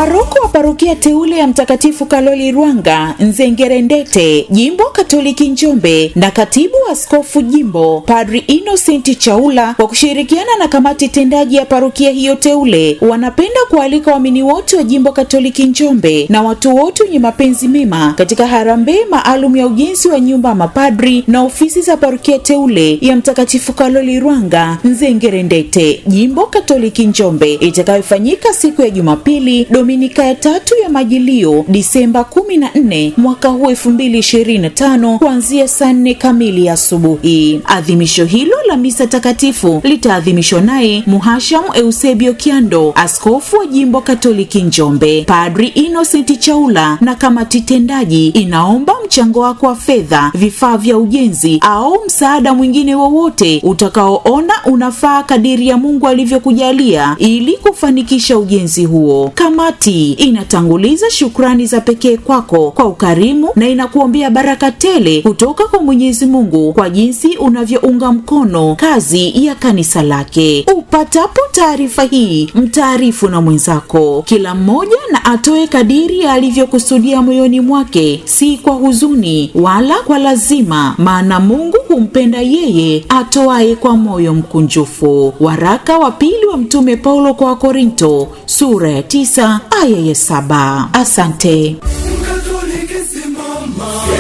Paroko wa parokia teule ya Mtakatifu Kaloli Lwanga, Nzengerendete, Jimbo Katoliki Njombe, na katibu askofu jimbo Padri Innocent Chaula kwa kushirikiana na kamati tendaji ya parokia hiyo teule wanapenda kualika waamini wote wa Jimbo Katoliki Njombe na watu wote wenye mapenzi mema katika harambee maalum ya ujenzi wa nyumba ya mapadri na ofisi za parokia teule ya Mtakatifu Kaloli Lwanga, Nzengerendete, Jimbo Katoliki Njombe, itakayofanyika siku ya Jumapili Dominika ya 3 ya Majilio Disemba 14 mwaka huu 2025 kuanzia saa 4 kamili asubuhi. Adhimisho hilo la misa takatifu litaadhimishwa naye Mhashamu Eusebio Kiando, askofu wa Jimbo Katoliki Njombe. Padri Innocent Chaula na kamati tendaji inaomba mchango wako wa fedha, vifaa vya ujenzi au msaada mwingine wowote utakaoona unafaa kadiri ya Mungu alivyokujalia ili kufanikisha ujenzi huo. Kamati inatanguliza shukrani za pekee kwako kwa ukarimu na inakuombea baraka tele kutoka kwa Mwenyezi Mungu kwa jinsi unavyounga mkono kazi ya kanisa lake. Upatapo taarifa hii, mtaarifu na mwenzako. Kila mmoja na atoe kadiri alivyokusudia moyoni mwake, si kwa huzuni wala kwa lazima, maana Mungu humpenda yeye atoaye kwa moyo mkunjufu. Waraka wa pili wa Mtume Paulo kwa Korinto, sura ya 9 aya ya 7. Asante. Mkatoliki simama.